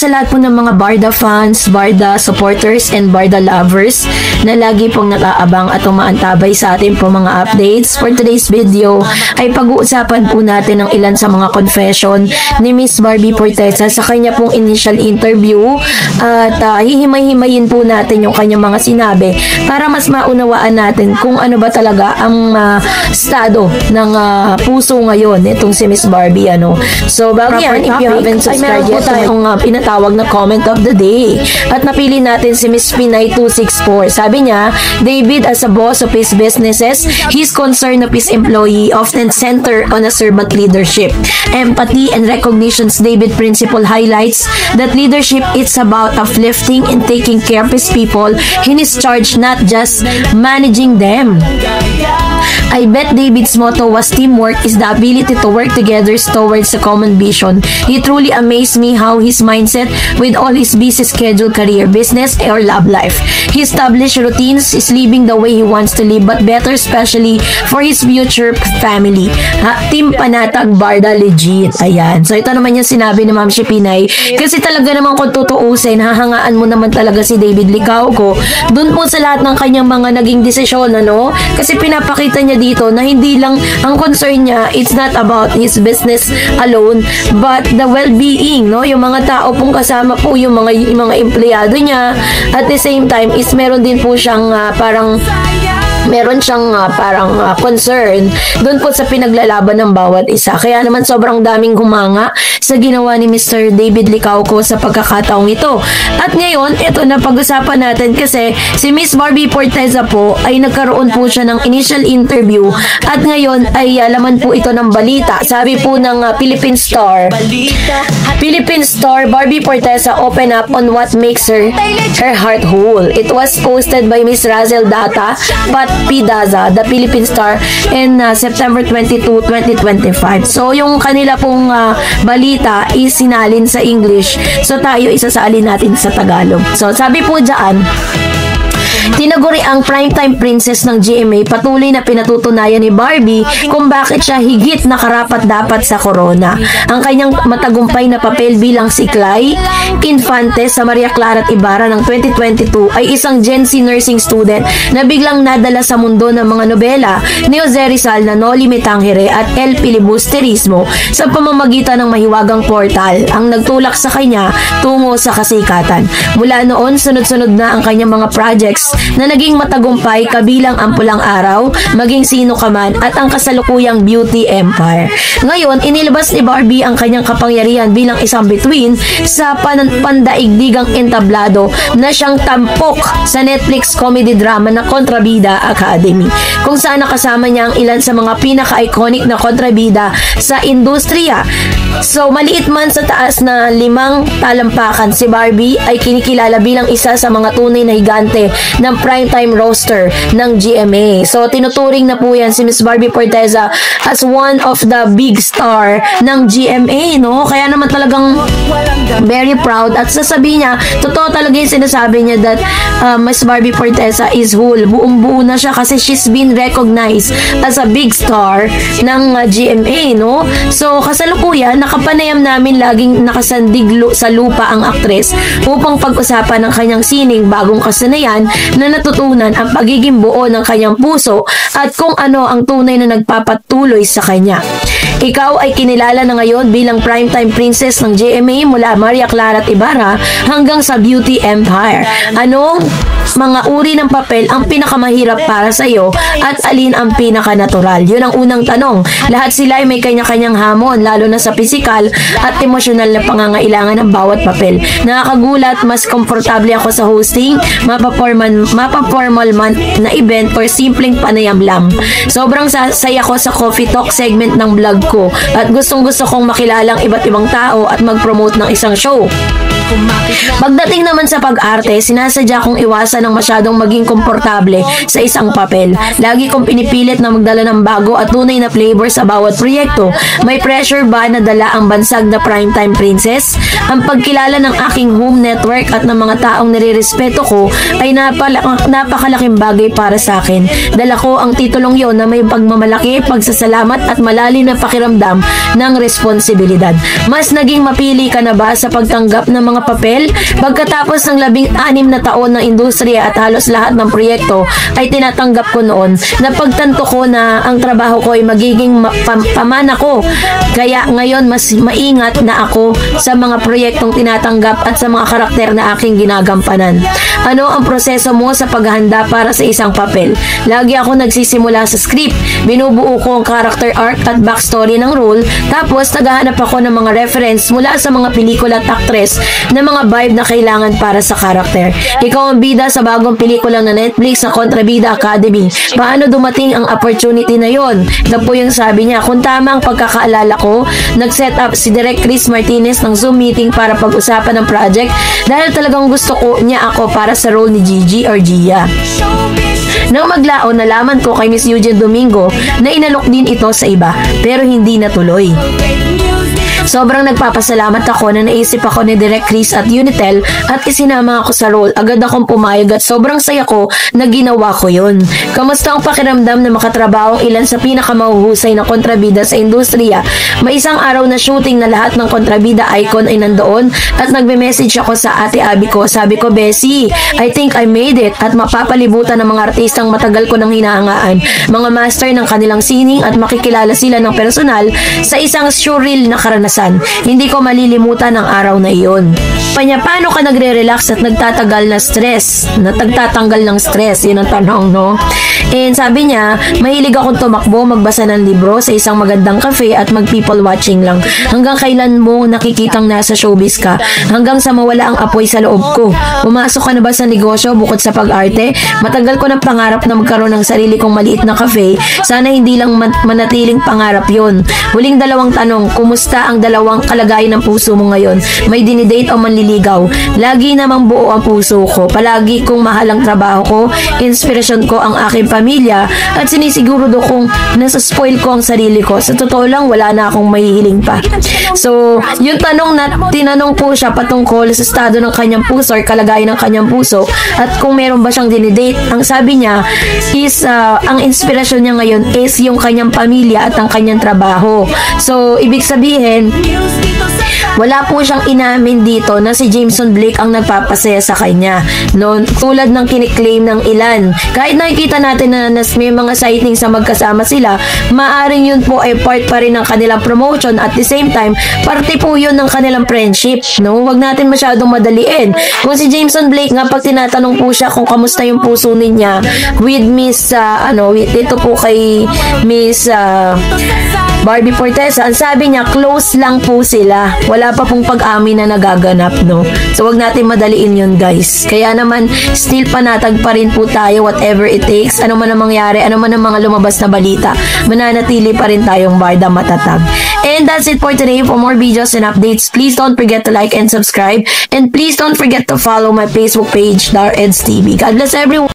sa lahat po ng mga Barda fans, Barda supporters, and Barda lovers na lagi pong nakaabang at umaantabay sa ating po mga updates. For today's video ay pag-uusapan po natin ang ilan sa mga confession ni Miss Barbie Forteza sa kanya pong initial interview at hihimay-himayin po natin yung kanyang mga sinabi para mas maunawaan natin kung ano ba talaga ang estado ng puso ngayon itong si Miss Barbie. So bago yan, if you haven't subscribed yet, tayong pinatawag na comment of the day at napili natin si Miss Pinay 264. Sabi niya, David, as a boss of his businesses, his concern of his employee often center on a servant leadership. Empathy and recognitions David principle highlights that leadership is about uplifting and taking care of his people in his charge, not just managing them. I bet David's motto was teamwork is the ability to work together towards a common vision. He truly amazed me how his mindset with all his busy schedule, career, business, or love life. He established routines, is living the way he wants to live, but better especially for his future family. Team Panatag Barda legit. Ayan. So ito naman yung sinabi ni Ma'am Pinay. Kasi talaga naman kung tutuusin, hahangaan mo naman talaga si David Licauco. Doon po sa lahat ng kanyang mga naging desisyon, Kasi pinapakita niya dito na hindi lang ang concern niya, it's not about his business alone, but the well-being, Yung mga tao pong kasama po, yung mga empleyado niya. At the same time, is meron din po siyang parang concern doon po sa pinaglalaban ng bawat isa. Kaya naman sobrang daming humanga sa ginawa ni Mr. David Licauco sa pagkakataong ito. At ngayon, ito na pag-usapan natin kasi si Miss Barbie Forteza po ay nagkaroon po siya ng initial interview at ngayon ay laman po ito ng balita. Sabi po ng Philippine Star, Barbie Forteza open up on what makes her heart whole. It was posted by Miss Razel Data, but Pidaza, the Philippine Star, in September 22, 2025. So, yung kanila pong balita is sinalin sa English. So, tayo isasalin natin sa Tagalog. So, sabi po dyan, tinaguri ang primetime princess ng GMA, patuloy na pinatutunayan ni Barbie kung bakit siya higit na karapat-dapat sa corona. Ang kanyang matagumpay na papel bilang si Clay Infante sa Maria Clara at Ibarra ng 2022 ay isang Gen Z nursing student na biglang nadala sa mundo ng mga nobela ni Jose Rizal na Noli Me Tangere at El Filibusterismo sa pamamagitan ng mahiwagang portal ang nagtulak sa kanya tungo sa kasikatan. Mula noon, sunod-sunod na ang kanyang mga projects na naging matagumpay kabilang ang Pulang Araw, Maging Sino Ka Man at ang kasalukuyang Beauty Empire. Ngayon, inilabas ni Barbie ang kanyang kapangyarihan bilang isang bituin sa pandaigdigang entablado na siyang tampok sa Netflix comedy drama na Kontrabida Academy, kung saan nakasama niya ang ilan sa mga pinaka-iconic na kontrabida sa industriya. So, maliit man sa taas na 5 talampakan, si Barbie ay kinikilala bilang isa sa mga tunay na higante ng primetime roster ng GMA. So, tinuturing na po yan si Miss Barbie Forteza as one of the big star ng GMA, Kaya naman talagang very proud at sasabihin niya, totoo talaga yung sinasabi niya that Miss Barbie Forteza is whole. Buong-buo na siya kasi she's been recognized as a big star ng GMA, So, kasalukuyan, nakapanayam namin laging nakasandig sa lupa ang aktres upang pag-usapan ng kanyang sining bagong kasanayan na natutunan ang pagiging buo ng kanyang puso at kung ano ang tunay na nagpapatuloy sa kanya. Ikaw ay kinilala na ngayon bilang primetime princess ng GMA mula Maria Clara at Ibarra hanggang sa Beauty Empire. Anong mga uri ng papel ang pinakamahirap para sa iyo at alin ang pinaka-natural? Yun ang unang tanong. Lahat sila ay may kanya-kanyang hamon, lalo na sa physical at emosyonal na pangangailangan ng bawat papel. Nakakagulat, mas komportable ako sa hosting, mapa-formal man na event or simpleng panayam lang. Sobrang saya ko sa coffee talk segment ng vlog ko at gustong-gusto kong makilalang iba't ibang tao at mag-promote ng isang show. Pagdating naman sa pag-arte, sinasadya kong iwasan ng masyadong maging komportable sa isang papel. Lagi kong pinipilit na magdala ng bago at tunay na flavor sa bawat proyekto. May pressure ba na dala ang bansag na primetime princess? Ang pagkilala ng aking home network at ng mga taong nirirespeto ko ay napakalaking bagay para sa akin. Dala ko ang titulong yon na may pagmamalaki, pagsasalamat at malalim na pakiramdam pakiramdam ng responsibilidad. Mas naging mapili ka na ba sa pagtanggap ng mga papel? Pagkatapos ng 16 na taon ng industriya at halos lahat ng proyekto ay tinatanggap ko noon, napagtanto ko na ang trabaho ko ay magiging pamana ko. Kaya ngayon mas maingat na ako sa mga proyektong tinatanggap at sa mga karakter na aking ginagampanan. Ano ang proseso mo sa paghahanda para sa isang papel? Lagi ako nagsisimula sa script. Binubuo ko ang character arc at backstory ng role, tapos naghahanap ako ng mga reference mula sa mga pelikula at actress na mga vibe na kailangan para sa karakter. Ikaw ang bida sa bagong pelikula na Netflix na Kontrabida Academy. Paano dumating ang opportunity na yon? Ito po yung sabi niya. Kung tama ang pagkakaalala ko, nag-set up si Direk Chris Martinez ng Zoom meeting para pag-usapan ng project dahil talagang gusto ko niya ako para sa role ni Gigi or Gia. Nang maglaon, nalaman ko kay Miss Eugene Domingo na inalok din ito sa iba pero hindi natuloy. Sobrang nagpapasalamat ako na naisip ako ni Direk Chris at Unitel at isinama ako sa role. Agad akong pumayag at sobrang saya ko na ginawa ko yun. Kamusta ang pakiramdam na makatrabaho ilan sa pinakamahuhusay na kontrabida sa industriya? May isang araw na shooting na lahat ng kontrabida icon ay nandoon at nagme-message ako sa ate Abby ko. Sabi ko, Bessie, I think I made it, at mapapalibutan ng mga artistang matagal ko nang hinahangaan, mga master ng kanilang sining, at makikilala sila ng personal sa isang surreal na karanasan. Hindi ko malilimutan ang araw na iyon. Paano ka nagre-relax at nagtatagal na stress? Nagtatanggal ng stress? Yun ang tanong, no? And sabi niya, mahilig akong tumakbo, magbasa ng libro sa isang magandang cafe at mag-people watching lang. Hanggang kailan mo nakikitang nasa showbiz ka? Hanggang sa mawala ang apoy sa loob ko. Pumasok ka na ba sa negosyo bukod sa pag-arte? Matagal ko ng pangarap na magkaroon ng sarili kong maliit na cafe. Sana hindi lang manatiling pangarap yon. Huling dalawang tanong, kumusta ang dalawang kalagayan ng puso mo ngayon? May dinidate o manliligaw? Lagi namang buo ang puso ko. Palagi kong mahal ang trabaho ko, inspirasyon ko ang aking pamilya, at sinisiguro do kong nasa-spoil ko ang sarili ko. Sa totoo lang, wala na akong mahihiling pa. So, yung tanong na tinanong po siya patungkol sa estado ng kanyang puso or kalagayan ng kanyang puso at kung meron ba siyang dinidate, ang sabi niya is ang inspirasyon niya ngayon is yung kanyang pamilya at ang kanyang trabaho. So, ibig sabihin, wala po siyang inamin dito na si Jameson Blake ang nagpapasaya sa kanya. No? Tulad ng kiniklaim ng ilan. Kahit nakikita natin na may mga sightings sa magkasama sila, maaring yun po ay part pa rin ng kanilang promotion, at the same time, parte po yun ng kanilang friendship. No? Huwag natin masyadong madaliin. Kung si Jameson Blake nga, pag tinatanong po siya kung kamusta yung puso niya with Miss, ito po kay Miss Barbie Fortesa, ang sabi niya, close lang po sila. Wala pa pong pag-amin na nagaganap, no? So, wag natin madaliin yun, guys. Kaya naman, still panatag pa rin po tayo, whatever it takes. Ano man ang mangyari, ano man ang mga lumabas na balita, mananatili pa rin tayong barda matatag. And that's it for today. For more videos and updates, please don't forget to like and subscribe. And please don't forget to follow my Facebook page, Dar Eds TV. God bless everyone.